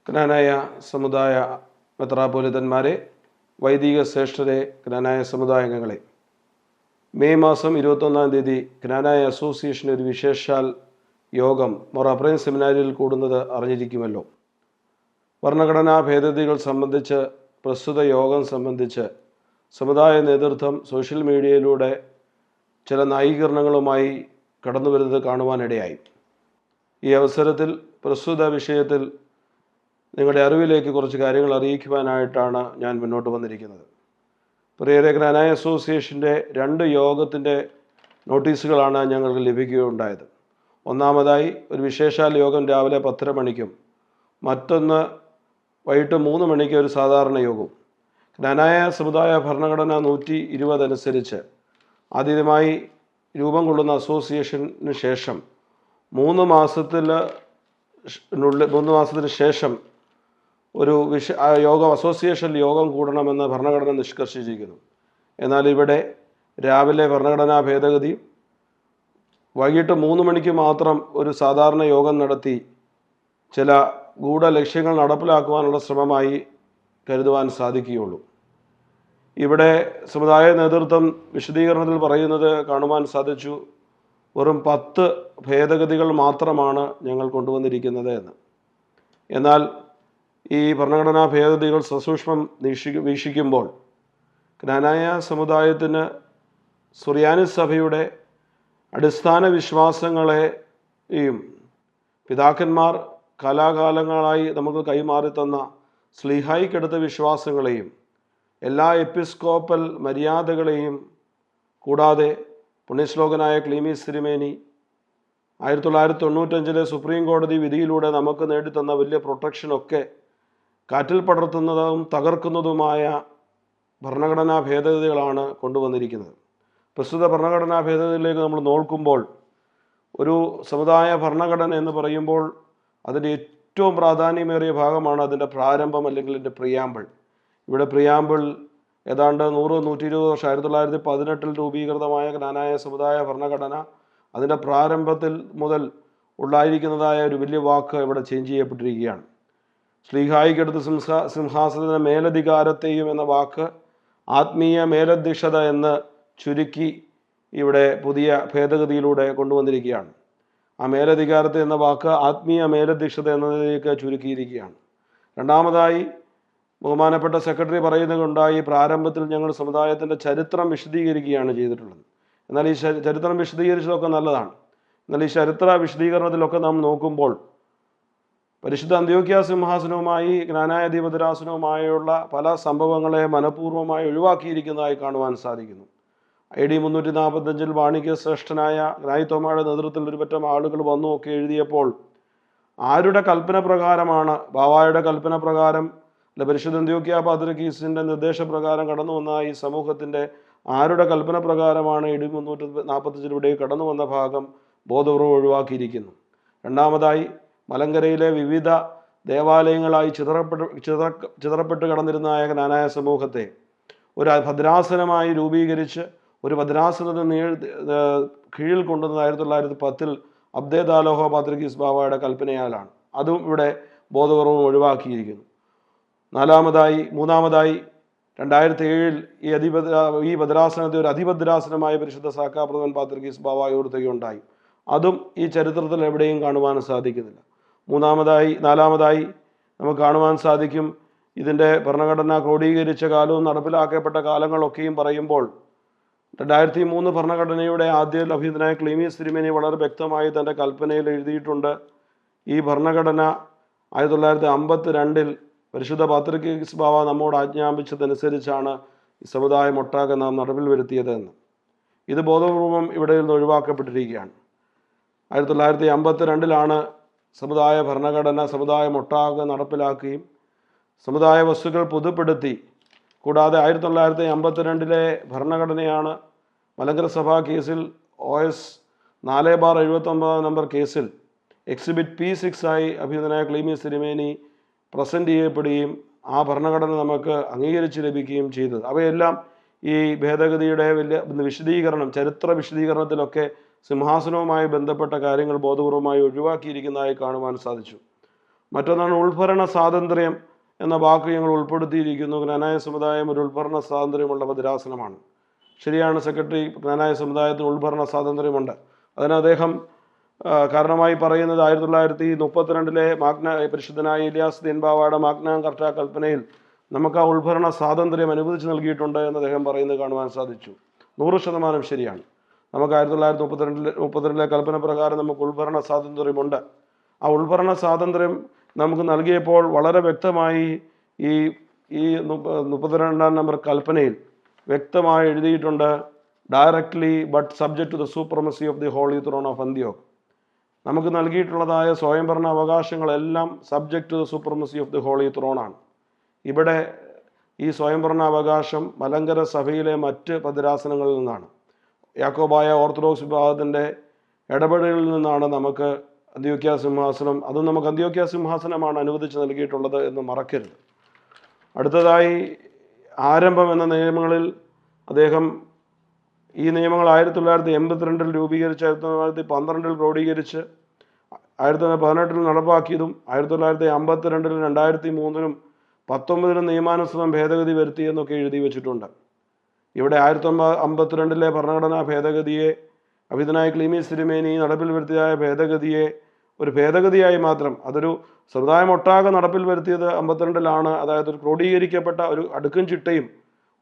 ജ്ഞാനായ സമുദായ മെത്രാപ്പോലിത്തന്മാരെ, വൈദിക ശ്രേഷ്ഠരെ, ജ്ഞാനായ സമുദായാംഗങ്ങളെ, മെയ് മാസം 21-ാം തീയതി ജ്ഞാനായ അസോസിയേഷൻ ഒരു വിശേഷാൽ യോഗം മോർ അബ്രഹാം സെമിനാരിയിൽ കൂടുന്നത് അറിഞ്ഞിരിക്കുമല്ലോ. ഭരണഘടനാ ഭേദഗതികൾ സംബന്ധിച്ച് പ്രസ്തുത യോഗം സംബന്ധിച്ച് സമുദായ നേതൃത്വം സോഷ്യൽ മീഡിയയിലൂടെ ചില ന്യായീകരണങ്ങളുമായി കടന്നു വരുന്നത് കാണുവാനിടയായി. ഈ അവസരത്തിൽ പ്രസ്തുത വിഷയത്തിൽ നിങ്ങളുടെ അറിവിലേക്ക് കുറച്ച് കാര്യങ്ങൾ അറിയിക്കുവാനായിട്ടാണ് ഞാൻ മുന്നോട്ട് വന്നിരിക്കുന്നത്. പ്രിയരെ, ജ്ഞാനായ അസോസിയേഷൻ്റെ 2 യോഗത്തിൻ്റെ നോട്ടീസുകളാണ് ഞങ്ങൾക്ക് ലഭിക്കുകയുണ്ടായത്. ഒന്നാമതായി ഒരു വിശേഷാൽ യോഗം രാവിലെ 10:30 മണിക്കും മറ്റൊന്ന് വൈകിട്ട് 3 മണിക്ക് ഒരു സാധാരണ യോഗവും. ജ്ഞാനായ സമുദായ ഭരണഘടന 120 അനുസരിച്ച് ആദ്യമായി രൂപം കൊള്ളുന്ന അസോസിയേഷന് ശേഷം 3 മാസത്തിന് ശേഷം ഒരു അസോസിയേഷൻ യോഗം കൂടണമെന്ന് ഭരണഘടന നിഷ്കർഷിച്ചിരിക്കുന്നു. എന്നാൽ ഇവിടെ രാവിലെ ഭരണഘടനാ ഭേദഗതി, വൈകിട്ട് 3 മണിക്ക് മാത്രം ഒരു സാധാരണ യോഗം നടത്തി ചില ഗൂഢലക്ഷ്യങ്ങൾ നടപ്പിലാക്കുവാനുള്ള ശ്രമമായി കരുതുവാൻ സാധിക്കുകയുള്ളൂ. ഇവിടെ സമുദായ നേതൃത്വം വിശദീകരണത്തിൽ പറയുന്നത് കാണുവാൻ സാധിച്ചു, വെറും 10 ഭേദഗതികൾ മാത്രമാണ് ഞങ്ങൾ കൊണ്ടുവന്നിരിക്കുന്നത് എന്ന്. എന്നാൽ ഈ ഭരണഘടനാ ഭേദഗതികൾ സസൂക്ഷ്മം വീക്ഷിക്കുമ്പോൾ ജ്ഞാനായ സമുദായത്തിന് സുറിയാനി സഭയുടെ അടിസ്ഥാന വിശ്വാസങ്ങളെയും പിതാക്കന്മാർ കാലാകാലങ്ങളായി നമുക്ക് കൈമാറി തന്ന സ്ലീഹായിക്കെടുത്ത വിശ്വാസങ്ങളെയും എല്ലാ എപ്പിസ്കോപ്പൽ മര്യാദകളെയും കൂടാതെ പുണ്യശ്ലോകനായ ക്ലീമീസ് തിരുമേനി 1995 സുപ്രീം കോടതി വിധിയിലൂടെ നമുക്ക് നേടിത്തന്ന വലിയ പ്രൊട്ടക്ഷനൊക്കെ കാറ്റിൽ പടർത്തുന്നതും തകർക്കുന്നതുമായ ഭരണഘടനാ ഭേദഗതികളാണ് കൊണ്ടുവന്നിരിക്കുന്നത്. പ്രസ്തുത ഭരണഘടനാ ഭേദഗതിയിലേക്ക് നമ്മൾ നോക്കുമ്പോൾ ഒരു സമുദായ ഭരണഘടന എന്ന് പറയുമ്പോൾ അതിൻ്റെ ഏറ്റവും പ്രാധാന്യമേറിയ ഭാഗമാണ് അതിൻ്റെ പ്രാരംഭം, അല്ലെങ്കിൽ ഇതിൻ്റെ പ്രിയാമ്പിൾ. ഇവിടെ പ്രിയാമ്പിൾ ഏതാണ്ട് 100-120 വർഷം 1918 രൂപീകൃതമായ ജ്ഞാനായ സമുദായ ഭരണഘടന അതിൻ്റെ പ്രാരംഭത്തിൽ മുതൽ ഉണ്ടായിരിക്കുന്നതായ ഒരു വലിയ വാക്ക് ഇവിടെ ചേഞ്ച് ചെയ്യപ്പെട്ടിരിക്കുകയാണ്. ശ്ലീഹായിക്കെടുത്ത് സിംഹാസന മേലധികാരത്തെയും എന്ന വാക്ക് ആത്മീയ മേലധ്യക്ഷത എന്ന് ചുരുക്കി ഇവിടെ പുതിയ ഭേദഗതിയിലൂടെ കൊണ്ടുവന്നിരിക്കുകയാണ്. ആ മേലധികാരത്തെ എന്ന വാക്ക് ആത്മീയ മേലധ്യക്ഷത എന്നതിലേക്ക് ചുരുക്കിയിരിക്കുകയാണ്. രണ്ടാമതായി ബഹുമാനപ്പെട്ട സെക്രട്ടറി പറയുന്നതുകൊണ്ടായി പ്രാരംഭത്തിൽ ഞങ്ങൾ സമുദായത്തിൻ്റെ ചരിത്രം വിശദീകരിക്കുകയാണ് ചെയ്തിട്ടുള്ളത്. എന്നാൽ ഈ ചരിത്രം വിശദീകരിച്ചതൊക്കെ നല്ലതാണ്. എന്നാൽ ഈ ചരിത്ര വിശദീകരണത്തിലൊക്കെ നാം നോക്കുമ്പോൾ പരിശുദ്ധ അന്ത്യോക്യ സിംഹാസനവുമായി ജ്ഞാനായ ദീപദരാസനവുമായുള്ള പല സംഭവങ്ങളെ മനഃപൂർവ്വമായി ഒഴിവാക്കിയിരിക്കുന്നതായി കാണുവാൻ സാധിക്കുന്നു. AD 345 വാണിജ്യ ശ്രേഷ്ഠനായ ഗ്നായിത്തോമായുടെ നേതൃത്വത്തിൽ ഒരുപറ്റം ആളുകൾ വന്നു ഒക്കെ എഴുതിയപ്പോൾ ആരുടെ കൽപ്പന പ്രകാരമാണ്, ബാവായുടെ കൽപ്പന പ്രകാരം അല്ല പരിശുദ്ധ അന്ത്യോക്യ പാത്രിക്കീസിൻ്റെ നിർദ്ദേശപ്രകാരം കടന്നു വന്ന ഈ സമൂഹത്തിൻ്റെ ആരുടെ കൽപ്പന പ്രകാരമാണ് AD 345 ഇവിടെ കടന്നു വന്ന ഭാഗം ബോധപൂർവ്വം ഒഴിവാക്കിയിരിക്കുന്നു. രണ്ടാമതായി മലങ്കരയിലെ വിവിധ ദേവാലയങ്ങളായി ചിതറപ്പെട്ട് കടന്നിരുന്നതായ ജ്ഞാനായ സമൂഹത്തെ ഒരു ഭദ്രാസനമായി രൂപീകരിച്ച് ഒരു ഭദ്രാസനത്തിന് കീഴിൽ കൊണ്ടുവന്നത് 1910 അബ്ദേദാലോഹ പാത്രിക്കീസ് ബാവയുടെ കൽപ്പനയാലാണ്. അതും ഇവിടെ ബോധപൂർവ്വം ഒഴിവാക്കിയിരിക്കുന്നു. മൂന്നാമതായി 2007 ഈ ഭദ്രാസനത്തെ ഒരു അതിഭദ്രാസനമായ പരിശുദ്ധ സാക്കാപ്രഥമൻ പാത്രിക്കീസ് ബാവ ഉയർത്തുകയുണ്ടായി. അതും ഈ ചരിത്രത്തിൽ എവിടെയും കാണുവാൻ സാധിക്കുന്നില്ല. നാലാമതായി നമുക്ക് കാണുവാൻ സാധിക്കും, ഇതിൻ്റെ ഭരണഘടന ക്രോഡീകരിച്ച കാലവും നടപ്പിലാക്കപ്പെട്ട കാലങ്ങളൊക്കെയും പറയുമ്പോൾ 2003 ഭരണഘടനയുടെ ആദ്യ അഭിനന്ദനായ ക്ലീമീസ് തിരുമേനി വളരെ വ്യക്തമായി തൻ്റെ കൽപ്പനയിൽ എഴുതിയിട്ടുണ്ട്. ഈ ഭരണഘടന 1952 പരിശുദ്ധ പാത്രിക്കീസ് ബാവ നമ്മോട് ആജ്ഞാപിച്ചതനുസരിച്ചാണ് ഈ സമുദായം ഒട്ടാകെ നാം നടപ്പിൽ വരുത്തിയതെന്ന്. ഇത് ബോധപൂർവം ഇവിടെ നിന്ന് ഒഴിവാക്കപ്പെട്ടിരിക്കുകയാണ്. 1952 സമുദായ ഭരണഘടന സമുദായം ഒട്ടാകെ നടപ്പിലാക്കുകയും സമുദായ വസ്തുക്കൾ പുതുപ്പെടുത്തി. കൂടാതെ 1952 ഭരണഘടനയാണ് മലങ്കര സഭാ കേസിൽ OS 4/79 നമ്പർ കേസിൽ എക്സിബിറ്റ് P6 ആയി അഭിനന്ദനായ ക്ലീമീസ് തിരുമേനി പ്രസൻറ്റ് ചെയ്യപ്പെടുകയും ആ ഭരണഘടന നമുക്ക് അംഗീകരിച്ച് ലഭിക്കുകയും ചെയ്തത്. അവയെല്ലാം ഈ ഭേദഗതിയുടെ വലിയ വിശദീകരണം, ചരിത്ര വിശദീകരണത്തിലൊക്കെ സിംഹാസനവുമായി ബന്ധപ്പെട്ട കാര്യങ്ങൾ ബോധപൂർവമായി ഒഴിവാക്കിയിരിക്കുന്നതായി കാണുവാൻ സാധിച്ചു. മറ്റൊന്നാണ് ഉൾഭരണ സ്വാതന്ത്ര്യം എന്ന വാക്ക് ഞങ്ങൾ ഉൾപ്പെടുത്തിയിരിക്കുന്നു. ജ്ഞാനായ സമുദായം ഒരു ഉൾഭരണ സ്വാതന്ത്ര്യമുള്ള ഭദ്രാസനമാണ്. ശരിയാണ്, സെക്രട്ടറി, ജ്ഞാനായ സമുദായത്തിന് ഉൾഭരണ സ്വാതന്ത്ര്യമുണ്ട്. അതിന് അദ്ദേഹം കാരണമായി പറയുന്നത് 1932 പരിശുദ്ധനായ ഇലിയാസ് ദീൻബാവയുടെ മാഗ്ന കർട്ടാ കൽപ്പനയിൽ നമുക്ക് ആ ഉൾഭരണ സ്വാതന്ത്ര്യം അനുവദിച്ച് നൽകിയിട്ടുണ്ട് എന്ന് അദ്ദേഹം പറയുന്നത് കാണുവാൻ സാധിച്ചു. 100% ശരിയാണ്. നമുക്ക് 1932 കൽപ്പന പ്രകാരം നമുക്ക് ഉൾഭരണ സ്വാതന്ത്ര്യമുണ്ട്. ആ ഉൾഭരണ സ്വാതന്ത്ര്യം നമുക്ക് നൽകിയപ്പോൾ വളരെ വ്യക്തമായി ഈ 32 നമ്പർ കൽപ്പനയിൽ വ്യക്തമായി എഴുതിയിട്ടുണ്ട്, directly but subject to the supremacy of the holy throne of Antioch. നമുക്ക് നൽകിയിട്ടുള്ളതായ സ്വയംഭരണ അവകാശങ്ങളെല്ലാം subject to the supremacy of the holy throne ആണ്. ഇവിടെ ഈ സ്വയംഭരണ അവകാശം മലങ്കര സഭയിലെ മറ്റ് ഭദ്രാസനങ്ങളിൽ നിന്നാണ്, യാക്കോബായ ഓർത്തഡോക്സ് വിഭാഗത്തിൻ്റെ ഇടപെടലിൽ നിന്നാണ് നമുക്ക് അന്ത്യോക്യ സിംഹാസനം, അതും നമുക്ക് അന്ത്യോക്യ സിംഹാസനമാണ് അനുവദിച്ച് നൽകിയിട്ടുള്ളത് എന്ന് മറക്കരുത്. അടുത്തതായി ആരംഭം എന്ന നിയമങ്ങളിൽ അദ്ദേഹം ഈ നിയമങ്ങൾ 1982 രൂപീകരിച്ച് 1912 ക്രോഡീകരിച്ച് 1918 നടപ്പാക്കിയതും 1952 2003 19 നിയമാനുസൃതം ഭേദഗതി വരുത്തി എന്നൊക്കെ എഴുതി വെച്ചിട്ടുണ്ട്. ഇവിടെ 1952 ഭരണഘടനാ ഭേദഗതിയെ അഭിതനായ ക്ലീമീസ് തിരുമേനി നടപ്പിൽ വരുത്തിയതായ ഭേദഗതിയെ ഒരു ഭേദഗതിയായി മാത്രം, അതൊരു സമുദായം ഒട്ടാകെ നടപ്പിൽ വരുത്തിയത് 52 അതായത് ഒരു ക്രോഡീകരിക്കപ്പെട്ട ഒരു അടുക്കും ചിട്ടയും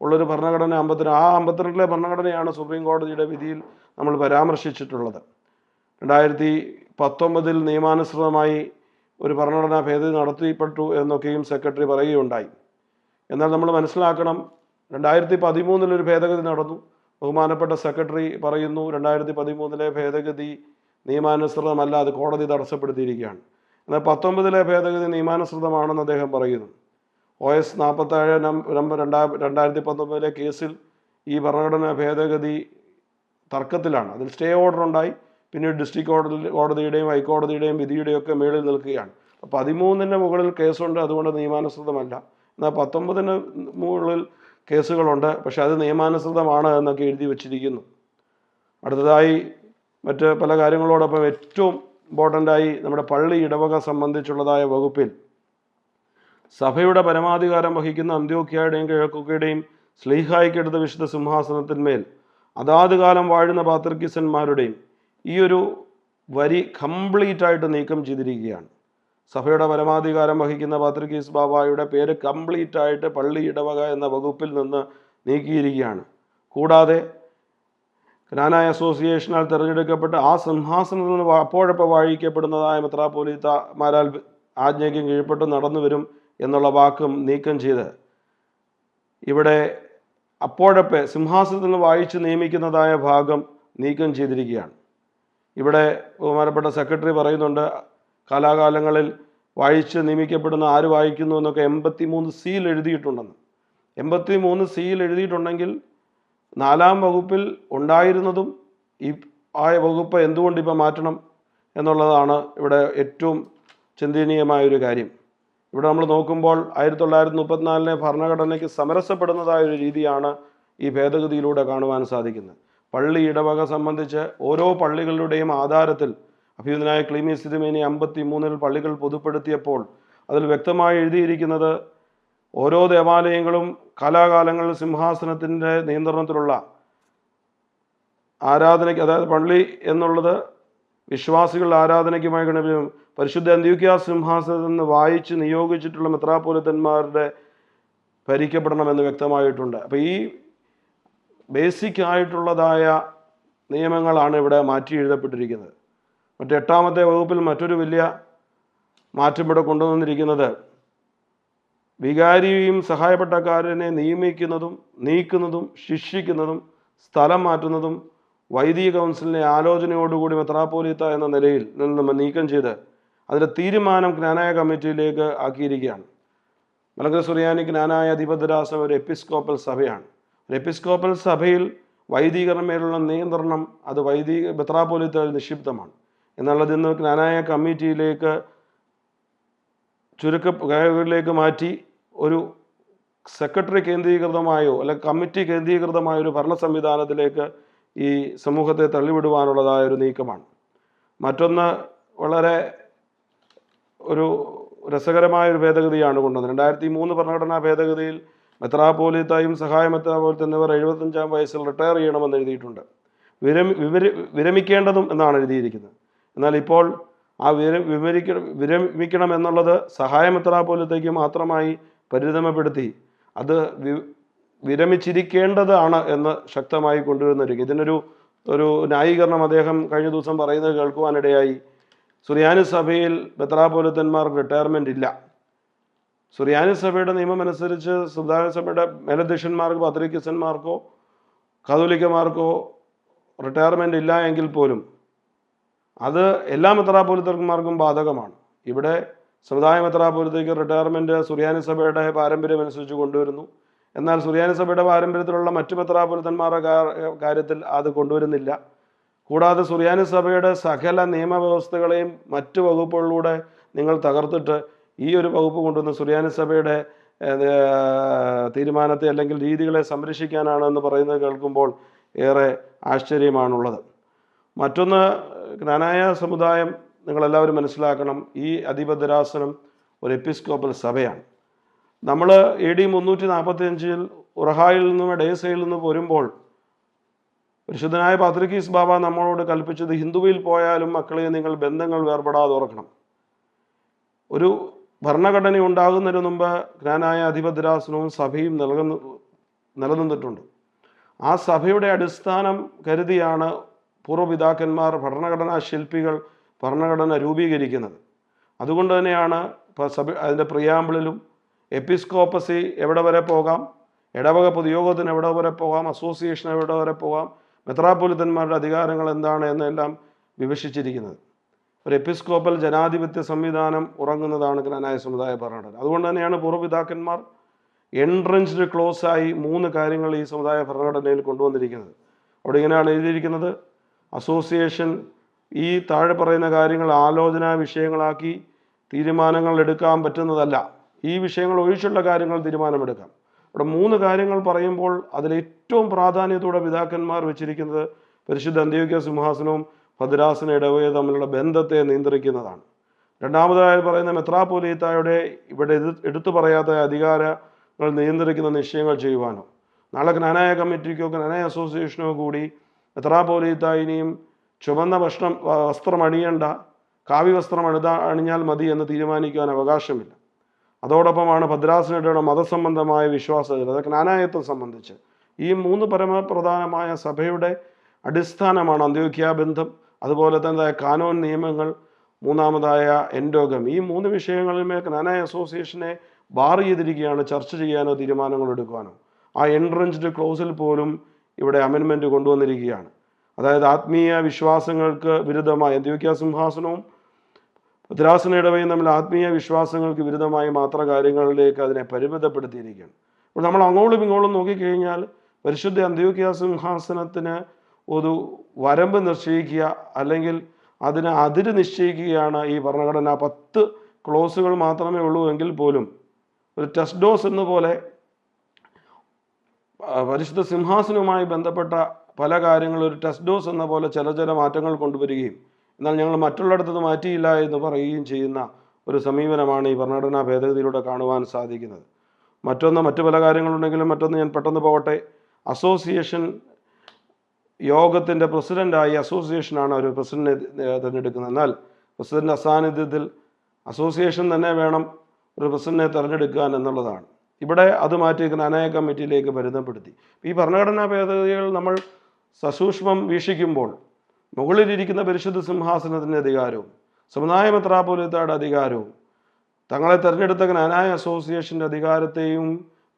ഉള്ളൊരു ഭരണഘടന 52 ഭരണഘടനയാണ് സുപ്രീം കോടതിയുടെ വിധിയിൽ നമ്മൾ പരാമർശിച്ചിട്ടുള്ളത്. 2019 നിയമാനുസൃതമായി ഒരു ഭരണഘടനാ ഭേദഗതി നടത്തിപ്പെട്ടു എന്നൊക്കെയും സെക്രട്ടറി പറയുകയുണ്ടായി. എന്നാൽ നമ്മൾ മനസ്സിലാക്കണം, 2013 ഒരു ഭേദഗതി നടന്നു. ബഹുമാനപ്പെട്ട സെക്രട്ടറി പറയുന്നു 2013 ഭേദഗതി നിയമാനുസൃതമല്ല, അത് കോടതി തടസ്സപ്പെടുത്തിയിരിക്കുകയാണ്. എന്നാൽ 19 ഭേദഗതി നിയമാനുസൃതമാണെന്ന് അദ്ദേഹം പറയുന്നു. OS 47 നമ്പർ 2019 കേസിൽ ഈ ഭരണഘടനാ ഭേദഗതി തർക്കത്തിലാണ്. അതിൽ സ്റ്റേ ഓർഡർ ഉണ്ടായി. പിന്നീട് ഡിസ്ട്രിക്ട് കോടതിയുടെയും ഹൈക്കോടതിയുടെയും വിധിയുടെയൊക്കെ മേളിൽ നിൽക്കുകയാണ്. 13 മുകളിൽ കേസുണ്ട്, അതുകൊണ്ട് നിയമാനുസൃതമല്ല. എന്നാൽ 19 മുകളിൽ കേസുകളുണ്ട്, പക്ഷെ അത് നിയമാനുസൃതമാണ് എന്നൊക്കെ എഴുതി വച്ചിരിക്കുന്നു. അടുത്തതായി മറ്റ് പല കാര്യങ്ങളോടൊപ്പം ഏറ്റവും ഇമ്പോർട്ടൻ്റായി നമ്മുടെ പള്ളി ഇടവക സംബന്ധിച്ചുള്ളതായ വകുപ്പിൽ സഭയുടെ പരമാധികാരം വഹിക്കുന്ന അന്ത്യോക്യയുടെയും കിഴക്കൊക്കെയുടെയും സ്ലീഹായ്ക്കെടുത്ത വിശുദ്ധ സിംഹാസനത്തിന്മേൽ അതാത് കാലം വാഴുന്ന പാത്രിക്കീസന്മാരുടെയും ഈ ഒരു വരി കംപ്ലീറ്റ് ആയിട്ട് നീക്കം ചെയ്തിരിക്കുകയാണ്. സഭയുടെ പരമാധികാരം വഹിക്കുന്ന പാത്രിക്കീസ് ബാബായുടെ പേര് കംപ്ലീറ്റ് ആയിട്ട് പള്ളി ഇടവക എന്ന വകുപ്പിൽ നിന്ന് നീക്കിയിരിക്കുകയാണ്. കൂടാതെ ജ്ഞാനായ അസോസിയേഷനാൽ തിരഞ്ഞെടുക്കപ്പെട്ട ആ സിംഹാസനത്തിൽ നിന്ന് അപ്പോഴപ്പോൾ വാഴിക്കപ്പെടുന്നതായ മെത്രാപ്പോലീത്തമാരാൽ ആജ്ഞയ്ക്കും കീഴ്പ്പെട്ട് നടന്നു വരും എന്നുള്ള വാക്കും നീക്കം ചെയ്ത് ഇവിടെ അപ്പോഴപ്പോൾ സിംഹാസനത്തിൽ നിന്ന് വായിച്ച് നിയമിക്കുന്നതായ ഭാഗം നീക്കം ചെയ്തിരിക്കുകയാണ്. ഇവിടെ ബഹുമാനപ്പെട്ട സെക്രട്ടറി പറയുന്നുണ്ട്, കാലാകാലങ്ങളിൽ വായിച്ച് നിയമിക്കപ്പെടുന്ന ആര് വായിക്കുന്നു എന്നൊക്കെ 83 സീൽ എഴുതിയിട്ടുണ്ടെന്ന്. 83 സീൽ എഴുതിയിട്ടുണ്ടെങ്കിൽ 4-ാം വകുപ്പിൽ ഉണ്ടായിരുന്നതും ഈ വകുപ്പ് എന്തുകൊണ്ട് ഇപ്പം മാറ്റണം എന്നുള്ളതാണ് ഇവിടെ ഏറ്റവും ചിന്തനീയമായൊരു കാര്യം. ഇവിടെ നമ്മൾ നോക്കുമ്പോൾ 1934 ഭരണഘടനയ്ക്ക് സമരസപ്പെടുന്നതായ ഒരു രീതിയാണ് ഈ ഭേദഗതിയിലൂടെ കാണുവാൻ സാധിക്കുന്നത്. പള്ളി ഇടവക സംബന്ധിച്ച് ഓരോ പള്ളികളുടെയും ആധാരത്തിൽ അഭിയുതനായ ക്ലീമീസ് തിരുമേനി 53 പള്ളികൾ പൊതുപ്പെടുത്തിയപ്പോൾ അതിൽ വ്യക്തമായി എഴുതിയിരിക്കുന്നത് ഓരോ ദേവാലയങ്ങളും കാലാകാലങ്ങളിൽ സിംഹാസനത്തിൻ്റെ നിയന്ത്രണത്തിലുള്ള ആരാധനയ്ക്ക്, അതായത് പള്ളി എന്നുള്ളത് വിശ്വാസികളുടെ ആരാധനയ്ക്കുമായി ഗണിപ്പിക്കും പരിശുദ്ധ അന്ത്യോക്യ സിംഹാസനത്തിൽ നിന്ന് വായിച്ച് നിയോഗിച്ചിട്ടുള്ള മെത്രാപ്പോലിത്തന്മാരുടെ ഭരിക്കപ്പെടണമെന്ന് വ്യക്തമായിട്ടുണ്ട്. അപ്പോൾ ഈ ബേസിക് ആയിട്ടുള്ളതായ നിയമങ്ങളാണ് ഇവിടെ മാറ്റി എഴുതപ്പെട്ടിരിക്കുന്നത്. മറ്റ് 8-ാമത്തെ വകുപ്പിൽ മറ്റൊരു വലിയ മാറ്റം ഇവിടെ കൊണ്ടുവന്നിരിക്കുന്നത് വികാരിയും സഹായപ്പെട്ടക്കാരനെ നിയമിക്കുന്നതും നീക്കുന്നതും ശിക്ഷിക്കുന്നതും സ്ഥലം മാറ്റുന്നതും വൈദിക കൗൺസിലിനെ ആലോചനയോടുകൂടി മെത്രാപ്പോലീത്ത എന്ന നിലയിൽ നിന്ന് നീക്കം ചെയ്ത് അതിൻ്റെ തീരുമാനം ജ്ഞാനായ കമ്മിറ്റിയിലേക്ക് ആക്കിയിരിക്കുകയാണ്. മലങ്കര സുറിയാനി ജ്ഞാനായ അധിപതിരാസം ഒരു എപ്പിസ്കോപ്പൽ സഭയാണ്. ഒരു എപ്പിസ്കോപ്പൽ സഭയിൽ വൈദികർമേലുള്ള നിയന്ത്രണം അത് മെത്രാപ്പോലീത്തയിൽ നിക്ഷിപ്തമാണ്. എന്നുള്ളത് ഇന്ന് ജ്ഞാനായ കമ്മിറ്റിയിലേക്ക് ചുരുക്കയിലേക്ക് മാറ്റി ഒരു സെക്രട്ടറി കേന്ദ്രീകൃതമായോ അല്ലെങ്കിൽ കമ്മിറ്റി കേന്ദ്രീകൃതമായ ഒരു ഭരണ സംവിധാനത്തിലേക്ക് ഈ സമൂഹത്തെ തള്ളിവിടുവാനുള്ളതായ ഒരു നീക്കമാണ്. മറ്റൊന്ന് വളരെ രസകരമായ ഒരു ഭേദഗതിയാണ് കൊണ്ടുവന്നത്. 2003 ഭരണഘടനാ ഭേദഗതിയിൽ മെത്രാപ്പോലീത്തായും സഹായ മെത്രാപ്പോലീത്ത എന്നിവർ 75-ാം വയസ്സിൽ റിട്ടയർ ചെയ്യണമെന്ന് എഴുതിയിട്ടുണ്ട്. വിരമിക്കേണ്ടതും എന്നാണ് എഴുതിയിരിക്കുന്നത്. എന്നാൽ ഇപ്പോൾ ആ വിരമിക്കണം എന്നുള്ളത് സഹായ മെത്രാപ്പോലീത്തയ്ക്ക് മാത്രമായി പരിമിതപ്പെടുത്തി അത് വിരമിച്ചിരിക്കേണ്ടതാണ് എന്ന് ശക്തമായി കൊണ്ടുവരുന്നിരിക്കും. ഇതിനൊരു ന്യായീകരണം അദ്ദേഹം കഴിഞ്ഞ ദിവസം പറയുന്നത് കേൾക്കുവാനിടയായി. സുറിയാനി സഭയിൽ മെത്രാപ്പോലീത്തന്മാർക്ക് റിട്ടയർമെൻ്റ് ഇല്ല. സുറിയാനി സഭയുടെ നിയമം അനുസരിച്ച് സുറിയാനി സഭയുടെ മേലധ്യക്ഷന്മാർക്ക്, പത്രികസന്മാർക്കോ കാതോലിക്കന്മാർക്കോ റിട്ടയർമെൻ്റ് ഇല്ല എങ്കിൽ പോലും അത് എല്ലാ മെത്രാപ്പോലീത്തന്മാർക്കും ബാധകമാണ്. ഇവിടെ സമുദായ മെത്രാപ്പോലീത്തയ്ക്ക് റിട്ടയർമെൻറ്റ് സുറിയാനി സഭയുടെ പാരമ്പര്യം അനുസരിച്ച് കൊണ്ടുവരുന്നു. എന്നാൽ സുറിയാനി സഭയുടെ പാരമ്പര്യത്തിലുള്ള മറ്റു മെത്രാപ്പോലീത്തന്മാരുടെ കാര്യത്തിൽ അത് കൊണ്ടുവരുന്നില്ല. കൂടാതെ സുറിയാനി സഭയുടെ സകല നിയമവ്യവസ്ഥകളെയും മറ്റു വകുപ്പുകളിലൂടെ നിങ്ങൾ തകർത്തിട്ട് ഈ ഒരു വകുപ്പ് കൊണ്ടുവന്ന് സുറിയാനി സഭയുടെ തീരുമാനത്തെ അല്ലെങ്കിൽ രീതികളെ സംരക്ഷിക്കാനാണ് എന്ന് പറയുന്നത് കേൾക്കുമ്പോൾ ഏറെ ആശ്ചര്യമാണുള്ളത്. മറ്റൊന്ന്, ജ്ഞാനായ സമുദായം നിങ്ങളെല്ലാവരും മനസ്സിലാക്കണം, ഈ അധിപതിരാസനം ഒരു എപ്പിസ്കോപ്പൽ സഭയാണ്. നമ്മൾ AD 345 ഉറഹായിൽ നിന്നും ഡേസയിൽ നിന്നും പോരുമ്പോൾ പരിശുദ്ധനായ പാത്രിക്കീസ് ബാബ നമ്മളോട് കൽപ്പിച്ചത് ഹിന്ദുവിൽ പോയാലും മക്കളെ നിങ്ങൾ ബന്ധങ്ങൾ വേർപെടാതെ ഓർക്കണം. ഒരു ഭരണഘടന ഉണ്ടാകുന്നതിന് മുമ്പ് ജ്ഞാനായ അധിപതിരാസനവും സഭയും നിലനിന്നിട്ടുണ്ട്. ആ സഭയുടെ അടിസ്ഥാനം കരുതിയാണ് പൂർവ്വപിതാക്കന്മാർ, ഭരണഘടനാ ശില്പികൾ ഭരണഘടന രൂപീകരിക്കുന്നത്. അതുകൊണ്ട് തന്നെയാണ് സഭ അതിൻ്റെ പ്രിയാമ്പിളിലും എപ്പിസ്കോപ്പസി എവിടെ വരെ പോകാം, ഇടവക പൊതുയോഗത്തിന് എവിടെ വരെ പോകാം, അസോസിയേഷൻ എവിടെ വരെ പോകാം, മെത്രാപ്പോലിത്തന്മാരുടെ അധികാരങ്ങൾ എന്താണ് എന്നെല്ലാം വിവക്ഷിച്ചിരിക്കുന്നത്. ഒരു എപ്പിസ്കോപ്പൽ ജനാധിപത്യ സംവിധാനം ഉറങ്ങുന്നതാണ് ജ്ഞാനായ സമുദായ ഭരണഘടന. അതുകൊണ്ട് തന്നെയാണ് പൂർവ്വപിതാക്കന്മാർ എൻട്രൻസ്ഡ് ക്ലോസായി 3 കാര്യങ്ങൾ ഈ സമുദായ ഭരണഘടനയിൽ കൊണ്ടുവന്നിരിക്കുന്നത്. അവിടെ ഇങ്ങനെയാണ് എഴുതിയിരിക്കുന്നത്: അസോസിയേഷൻ ഈ താഴെ പറയുന്ന കാര്യങ്ങൾ ആലോചനാ വിഷയങ്ങളാക്കി തീരുമാനങ്ങൾ എടുക്കാൻ പറ്റുന്നതല്ല. ഈ വിഷയങ്ങൾ ഒഴിച്ചുള്ള കാര്യങ്ങൾ തീരുമാനമെടുക്കാം. ഇവിടെ 3 കാര്യങ്ങൾ പറയുമ്പോൾ അതിലേറ്റവും പ്രാധാന്യത്തോടെ പിതാക്കന്മാർ വെച്ചിരിക്കുന്നത് പരിശുദ്ധ അന്ത്യോക്യ സിംഹാസനവും ഭദ്രാസന ഇടവകയും തമ്മിലുള്ള ബന്ധത്തെ നിയന്ത്രിക്കുന്നതാണ്. രണ്ടാമതായി പറയുന്ന മെത്രാപ്പോലീത്തായുടെ ഇവിടെ എടുത്തു പറയാത്ത അധികാരങ്ങൾ നിയന്ത്രിക്കുന്ന നിശ്ചയങ്ങൾ ചെയ്യുവാനോ, നാളെ ജ്ഞാനായ കമ്മിറ്റിക്കോ ജ്ഞാനായ അസോസിയേഷനോ കൂടി മെത്രാപ്പോലീത്തായിനെയും ചുവന്ന വസ്ത്രം അണിയേണ്ട, കാവ്യവസ്ത്രം അണിഞ്ഞാൽ മതി എന്ന് തീരുമാനിക്കുവാൻ അവകാശമില്ല. അതോടൊപ്പമാണ് ഭദ്രാസനയുടെ മതസംബന്ധമായ വിശ്വാസത്തിൽ, അത് ജ്ഞാനായത്വം സംബന്ധിച്ച് ഈ 3 പരമപ്രധാനമായ സഭയുടെ അടിസ്ഥാനമാണ് അന്ത്യോക്യ ബന്ധം, അതുപോലെ തന്നെ കാനോൻ നിയമങ്ങൾ, മൂന്നാമതായ എൻഡോഗം. ഈ 3 വിഷയങ്ങളിന്മേൽ ജ്ഞാനായ അസോസിയേഷനെ ബാർ ചെയ്തിരിക്കുകയാണ് ചർച്ച ചെയ്യാനോ തീരുമാനങ്ങൾ എടുക്കുവാനോ. ആ എൻട്രൻസ്ഡ് ക്ലോസിൽ പോലും ഇവിടെ അമെൻമെൻറ്റ് കൊണ്ടുവന്നിരിക്കുകയാണ്. അതായത് ആത്മീയ വിശ്വാസങ്ങൾക്ക് വിരുദ്ധമായി അന്ത്യോക്യ സിംഹാസനവും ഭദ്രാസന ഇടവകയും തമ്മിൽ ആത്മീയ വിശ്വാസങ്ങൾക്ക് വിരുദ്ധമായി മാത്ര കാര്യങ്ങളിലേക്ക് അതിനെ പരിമിതപ്പെടുത്തിയിരിക്കുകയാണ്. അപ്പോൾ നമ്മൾ അങ്ങോട്ടും ഇങ്ങോട്ടും നോക്കിക്കഴിഞ്ഞാൽ പരിശുദ്ധ അന്ത്യോക്യ സിംഹാസനത്തിന് ഒരു വരമ്പ് നിശ്ചയിക്കുക, അല്ലെങ്കിൽ അതിന് അതിര് നിശ്ചയിക്കുകയാണ് ഈ ഭരണഘടന. 10 ക്ലോസുകൾ മാത്രമേ ഉള്ളൂ എങ്കിൽ പോലും ഒരു ടെസ്റ്റ് ഡോസ് എന്ന പോലെ പരിശുദ്ധ സിംഹാസനവുമായി ബന്ധപ്പെട്ട പല കാര്യങ്ങളും ഒരു ടെസ്റ്റ് ഡോസ് എന്ന പോലെ ചില മാറ്റങ്ങൾ കൊണ്ടുവരികയും എന്നാൽ ഞങ്ങൾ മറ്റുള്ളിടത്തത് മാറ്റിയില്ല എന്ന് പറയുകയും ചെയ്യുന്ന ഒരു സമീപനമാണ് ഈ ഭരണഘടനാ ഭേദഗതിയിലൂടെ കാണുവാൻ സാധിക്കുന്നത്. മറ്റു പല കാര്യങ്ങളുണ്ടെങ്കിലും മറ്റൊന്ന് ഞാൻ പെട്ടെന്ന് പോകട്ടെ. അസോസിയേഷൻ യോഗത്തിൻ്റെ പ്രസിഡൻ്റായി അസോസിയേഷനാണ് ഒരു പ്രസിഡന്റിനെ തിരഞ്ഞെടുക്കുന്നത്. എന്നാൽ പ്രസിഡന്റ് അസാന്നിധ്യത്തിൽ അസോസിയേഷൻ തന്നെ വേണം ഒരു പ്രസിഡന്റിനെ തിരഞ്ഞെടുക്കാൻ എന്നുള്ളതാണ്. ഇവിടെ അത് മാറ്റി ജ്ഞാനായ കമ്മിറ്റിയിലേക്ക് പരിമിതപ്പെടുത്തി. ഈ ഭരണഘടനാ ഭേദഗതികൾ നമ്മൾ സസൂക്ഷ്മം വീക്ഷിക്കുമ്പോൾ മുകളിലിരിക്കുന്ന പരിശുദ്ധ സിംഹാസനത്തിൻ്റെ അധികാരവും സമുദായ മെത്രാപ്പോലീത്തയുടെ അധികാരവും തങ്ങളെ തിരഞ്ഞെടുത്ത ജ്ഞാനായ അസോസിയേഷൻ്റെ അധികാരത്തെയും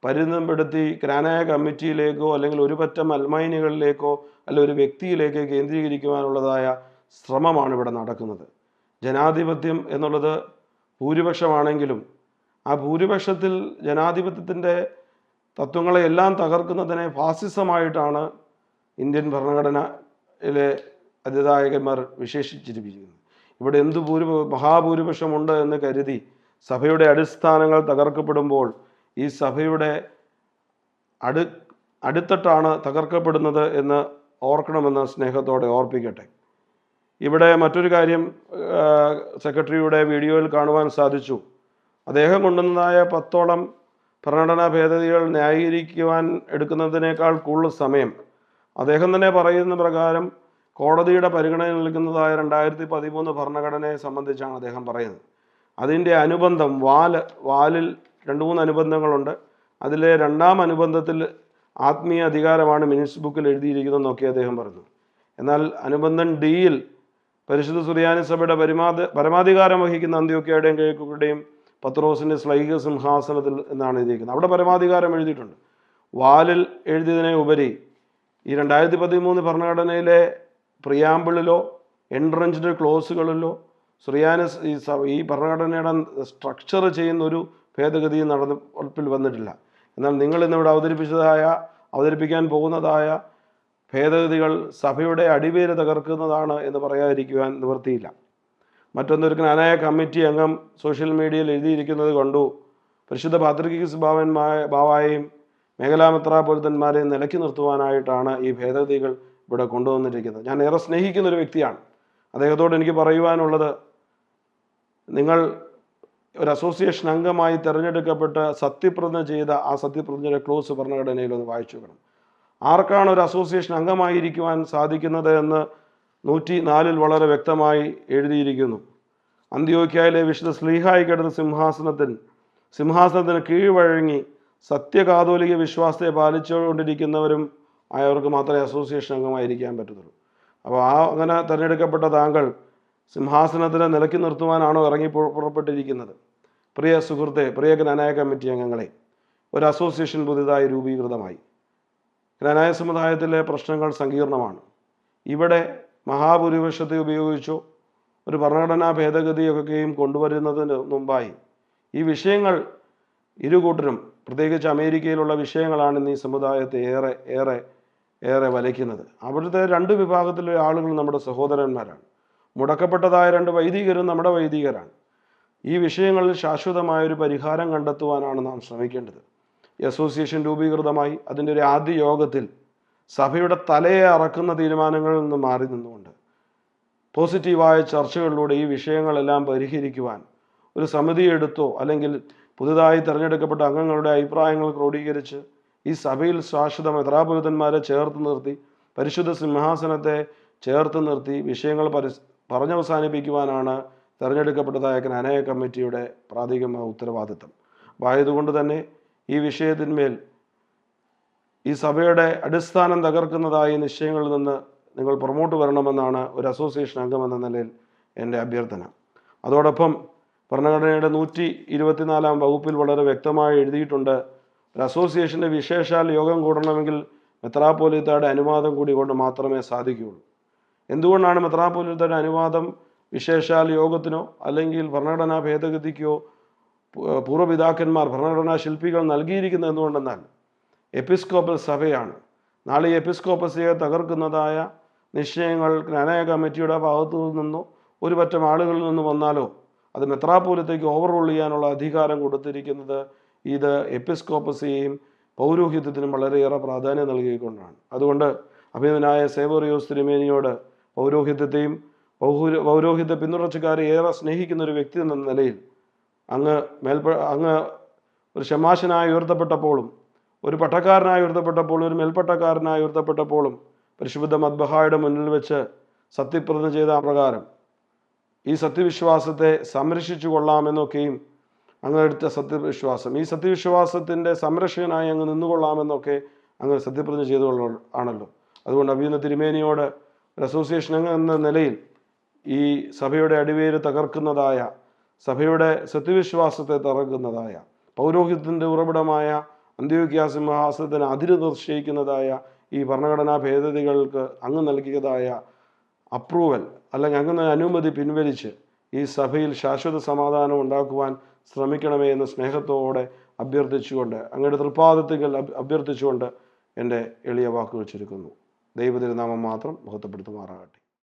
പരിമിതപ്പെടുത്തി ജ്ഞാനായ കമ്മിറ്റിയിലേക്കോ അല്ലെങ്കിൽ ഒരു പറ്റം അൽമൈനികളിലേക്കോ അല്ലെങ്കിൽ ഒരു വ്യക്തിയിലേക്കോ കേന്ദ്രീകരിക്കുവാനുള്ളതായ ശ്രമമാണ് ഇവിടെ നടക്കുന്നത്. ജനാധിപത്യം എന്നുള്ളത് ഭൂരിപക്ഷമാണെങ്കിലും ആ ഭൂരിപക്ഷത്തിൽ ജനാധിപത്യത്തിൻ്റെ തത്വങ്ങളെ എല്ലാം തകർക്കുന്നതിനെ ഫാസിസമായിട്ടാണ് ഇന്ത്യൻ ഭരണഘടനയിലെ അധികായകന്മാർ വിശേഷിച്ചിരിക്കുന്നത്. ഇവിടെ എന്ത് മഹാഭൂരിപക്ഷമുണ്ട് എന്ന് കരുതി സഭയുടെ അടിസ്ഥാനങ്ങൾ തകർക്കപ്പെടുമ്പോൾ ഈ സഭയുടെ അടിത്തട്ടാണ് തകർക്കപ്പെടുന്നത് എന്ന് ഓർക്കണമെന്ന് സ്നേഹത്തോടെ ഓർപ്പിക്കട്ടെ. ഇവിടെ മറ്റൊരു കാര്യം സെക്രട്ടറിയുടെ വീഡിയോയിൽ കാണുവാൻ സാധിച്ചു. അദ്ദേഹം കൊണ്ടുവന്നതായ 10ഓളം ഭരണഘടനാ ഭേദഗതികൾ ന്യായീകരിക്കുവാൻ എടുക്കുന്നതിനേക്കാൾ കൂടുതൽ സമയം അദ്ദേഹം തന്നെ പറയുന്ന പ്രകാരം കോടതിയുടെ പരിഗണനയിൽ നിൽക്കുന്നതായ 2013 ഭരണഘടനയെ സംബന്ധിച്ചാണ് അദ്ദേഹം പറയുന്നത്. അതിൻ്റെ അനുബന്ധം വാലിൽ 2-3 അനുബന്ധങ്ങളുണ്ട്. അതിലെ 2ാം അനുബന്ധത്തിൽ ആത്മീയ അധികാരമാണ് മിനിറ്റ്സ് ബുക്കിൽ എഴുതിയിരിക്കുന്നതെന്നൊക്കെ അദ്ദേഹം പറഞ്ഞു. എന്നാൽ അനുബന്ധം ഡിയിൽ പരിശുദ്ധ സുറിയാനി സഭയുടെ പരമാധികാരം വഹിക്കുന്ന അന്ത്യോക്യയുടെയും കിഴക്കുകളുടെയും പത്രോസിൻ്റെ ശ്ലൈഹിക സിംഹാസനത്തിൽ എന്നാണ് എഴുതിയിരിക്കുന്നത്. അവിടെ പരമാധികാരം എഴുതിയിട്ടുണ്ട്. വാലിൽ എഴുതിയതിനെ ഉപരി ഈ 2013 ഭരണഘടനയിലെ പ്രിയാമ്പിളിലോ എൻട്രൻസ്ഡ് ക്ലോസുകളിലോ സുറിയാനിസ് ഈ ഭരണഘടനയുടെ സ്ട്രക്ചർ ചെയ്യുന്ന ഒരു ഭേദഗതി നടപ്പിൽ വന്നിട്ടില്ല. എന്നാൽ നിങ്ങൾ ഇന്നിവിടെ അവതരിപ്പിക്കാൻ പോകുന്നതായ ഭേദഗതികൾ സഭയുടെ അടിവേര് തകർക്കുന്നതാണ് എന്ന് പറയാതിരിക്കുവാൻ നിവൃത്തിയില്ല. മറ്റൊന്നൊരു ജ്ഞാനായ കമ്മിറ്റി അംഗം സോഷ്യൽ മീഡിയയിൽ എഴുതിയിരിക്കുന്നത് കണ്ടു. പരിശുദ്ധ പാത്രികീസ് ബാവായെയും മേഖലാമെത്രാപ്പൊലീത്തന്മാരെയും നിലയ്ക്ക് നിർത്തുവാനായിട്ടാണ് ഈ ഭേദഗതികൾ ഇവിടെ കൊണ്ടുവന്നിരിക്കുന്നത്. ഞാൻ ഏറെ സ്നേഹിക്കുന്ന ഒരു വ്യക്തിയാണ്. അദ്ദേഹത്തോട് എനിക്ക് പറയുവാനുള്ളത്, നിങ്ങൾ ഒരു അസോസിയേഷൻ അംഗമായി തിരഞ്ഞെടുക്കപ്പെട്ട് സത്യപ്രതിജ്ഞ ചെയ്ത ആ സത്യപ്രതിജ്ഞയുടെ ക്ലോസ് ഭരണഘടനയിൽ ഒന്ന് വായിച്ചു നോക്കണം. ആർക്കാണ് ഒരു അസോസിയേഷൻ അംഗമായിരിക്കുവാൻ സാധിക്കുന്നത് എന്ന് 104 വളരെ വ്യക്തമായി എഴുതിയിരിക്കുന്നു. അന്ത്യോക്യയിലെ വിശുദ്ധ ശ്ലീഹായിക്കെടുത്ത സിംഹാസനത്തിന് കീഴ്വഴങ്ങി സത്യകാതോലിക വിശ്വാസത്തെ പാലിച്ചുകൊണ്ടിരിക്കുന്നവരും ആയവർക്ക് മാത്രമേ അസോസിയേഷൻ അംഗമായിരിക്കാൻ പറ്റത്തുള്ളൂ. അപ്പോൾ അങ്ങനെ തിരഞ്ഞെടുക്കപ്പെട്ട താങ്കൾ സിംഹാസനത്തിനെ നിലയ്ക്ക് നിർത്തുവാനാണോ പുറപ്പെട്ടിരിക്കുന്നത്? പ്രിയ സുഹൃത്തെ, പ്രിയ ജ്ഞാനായ കമ്മിറ്റി അംഗങ്ങളെ, ഒരു അസോസിയേഷൻ പുതുതായി രൂപീകൃതമായി. ജ്ഞാനായ സമുദായത്തിലെ പ്രശ്നങ്ങൾ സങ്കീർണമാണ്. ഇവിടെ മഹാഭൂരിപക്ഷത്തെ ഉപയോഗിച്ചോ ഒരു ഭരണഘടനാ ഭേദഗതിയൊക്കെയും കൊണ്ടുവരുന്നതിന് മുമ്പായി ഈ വിഷയങ്ങൾ ഇരുകൂട്ടരും, പ്രത്യേകിച്ച് അമേരിക്കയിലുള്ള വിഷയങ്ങളാണ് ഇന്ന് ഈ സമുദായത്തെ ഏറെ വലയ്ക്കുന്നത്. അവിടുത്തെ 2 വിഭാഗത്തിലെ ആളുകൾ നമ്മുടെ സഹോദരന്മാരാണ്. മുടക്കപ്പെട്ടതായ 2 വൈദികരും നമ്മുടെ വൈദികരാണ്. ഈ വിഷയങ്ങളിൽ ശാശ്വതമായൊരു പരിഹാരം കണ്ടെത്തുവാനാണ് നാം ശ്രമിക്കേണ്ടത്. ഈ അസോസിയേഷൻ രൂപീകൃതമായി അതിൻ്റെ ഒരു ആദ്യ യോഗത്തിൽ സഭയുടെ തലയെ അറക്കുന്ന തീരുമാനങ്ങളിൽ നിന്ന് മാറി നിന്നുകൊണ്ട് പോസിറ്റീവായ ചർച്ചകളിലൂടെ ഈ വിഷയങ്ങളെല്ലാം പരിഹരിക്കുവാൻ ഒരു സമിതി എടുത്തോ അല്ലെങ്കിൽ പുതുതായി തിരഞ്ഞെടുക്കപ്പെട്ട അംഗങ്ങളുടെ അഭിപ്രായങ്ങൾ ക്രോഡീകരിച്ച് ഈ സഭയിൽ ശാശ്വത മെത്രാപ്പൊലീത്തന്മാരെ ചേർത്ത് നിർത്തി പരിശുദ്ധ സിംഹാസനത്തെ ചേർത്ത് നിർത്തി വിഷയങ്ങൾ പറഞ്ഞവസാനിപ്പിക്കുവാനാണ് തിരഞ്ഞെടുക്കപ്പെട്ടതായ ജ്ഞാനായ കമ്മിറ്റിയുടെ പ്രാഥമിക ഉത്തരവാദിത്വം. ആയതുകൊണ്ട് തന്നെ ഈ വിഷയത്തിന്മേൽ ഈ സഭയുടെ അടിസ്ഥാനം തകർക്കുന്നതായ നിശ്ചയങ്ങളിൽ നിന്ന് നിങ്ങൾ പുറമോട്ട് വരണമെന്നാണ് ഒരു അസോസിയേഷൻ അംഗം എന്ന നിലയിൽ എൻ്റെ അഭ്യർത്ഥന. അതോടൊപ്പം ഭരണഘടനയുടെ 124-ാം വകുപ്പിൽ വളരെ വ്യക്തമായി എഴുതിയിട്ടുണ്ട്, ഒരു അസോസിയേഷൻ്റെ വിശേഷാൽ യോഗം കൂടണമെങ്കിൽ മെത്രാപ്പൊലീത്തയുടെ അനുവാദം കൂടി കൊണ്ട് മാത്രമേ സാധിക്കുകയുള്ളൂ. എന്തുകൊണ്ടാണ് മെത്രാപ്പൊലീത്തയുടെ അനുവാദം വിശേഷാൽ യോഗത്തിനോ അല്ലെങ്കിൽ ഭരണഘടനാ ഭേദഗതിക്കോ പൂർവ്വപിതാക്കന്മാർ ഭരണഘടനാ ശില്പികൾ നൽകിയിരിക്കുന്നത് എന്തുകൊണ്ടെന്നാൽ എപ്പിസ്കോപ്പൽ സഭയാണ്. നാളെ എപ്പിസ്കോപ്പസിയെ തകർക്കുന്നതായ നിശ്ചയങ്ങൾ ജ്ഞാനായ കമ്മിറ്റിയുടെ ഭാഗത്തു നിന്നോ ഒരു പറ്റം ആളുകളിൽ നിന്ന് വന്നാലോ അത് മെത്രാപ്പൊലീത്തയ്ക്ക് ഓവർറൂൾ ചെയ്യാനുള്ള അധികാരം കൊടുത്തിരിക്കുന്നത് ഇത് എപ്പിസ്കോപ്പസിയെയും പൗരോഹിത്യത്തിനും വളരെയേറെ പ്രാധാന്യം നൽകിക്കൊണ്ടാണ്. അതുകൊണ്ട് അഭിനന്ദനായ സേവറിയോസ് തിരുമേനിയോട് പൗരോഹിത്യത്തെയും പൗരോഹിത്യ പിന്തുടർച്ചക്കാരെ ഏറെ സ്നേഹിക്കുന്ന ഒരു വ്യക്തി എന്ന നിലയിൽ അങ്ങ് ഒരു ശമാശനായി ഉയർത്തപ്പെട്ടപ്പോഴും ഒരു പട്ടക്കാരനായി ഉയർത്തപ്പെട്ടപ്പോഴും ഒരു മേൽപ്പട്ടക്കാരനായി ഉയർത്തപ്പെട്ടപ്പോഴും പരിശുദ്ധ മദ്ബഹായുടെ മുന്നിൽ വെച്ച് സത്യപ്രതിജ്ഞ ചെയ്ത പ്രകാരം ഈ സത്യവിശ്വാസത്തെ സംരക്ഷിച്ചു കൊള്ളാമെന്നൊക്കെയും അങ്ങ് എടുത്ത സത്യവിശ്വാസം, ഈ സത്യവിശ്വാസത്തിൻ്റെ സംരക്ഷകനായി അങ്ങ് നിന്നുകൊള്ളാമെന്നൊക്കെ അങ്ങ് സത്യപ്രതിജ്ഞ ആണല്ലോ. അതുകൊണ്ട് അഭിനന്ദ തിരുമേനിയോട് ഒരു അസോസിയേഷൻ അംഗം എന്ന നിലയിൽ ഈ സഭയുടെ അടിവേര് തകർക്കുന്നതായ, സഭയുടെ സത്യവിശ്വാസത്തെ തകർക്കുന്നതായ, പൗരോഹിത്യത്തിൻ്റെ ഉറവിടമായ അന്ത്യോക്യ സിംഹാസനത്തിന് അതിര് നിശ്ചയിക്കുന്നതായ ഈ ഭരണഘടനാ ഭേദഗതികൾക്ക് അങ്ങ് നൽകിയതായ അപ്രൂവൽ അല്ലെങ്കിൽ അങ്ങനെ അനുമതി പിൻവലിച്ച് ഈ സഭയിൽ ശാശ്വത സമാധാനം ഉണ്ടാക്കുവാൻ ശ്രമിക്കണമേ എന്ന് സ്നേഹത്തോടെ അഭ്യർത്ഥിച്ചുകൊണ്ട്, അങ്ങയുടെ തൃപ്പാദത്തിൽ അഭ്യർത്ഥിച്ചുകൊണ്ട് എൻ്റെ എളിയ വാക്കുകൾ ചുരുക്കുന്നു. ദൈവത്തിൻ്റെ നാമം മാത്രം മഹത്വപ്പെടുത്തുമാറാകട്ടെ.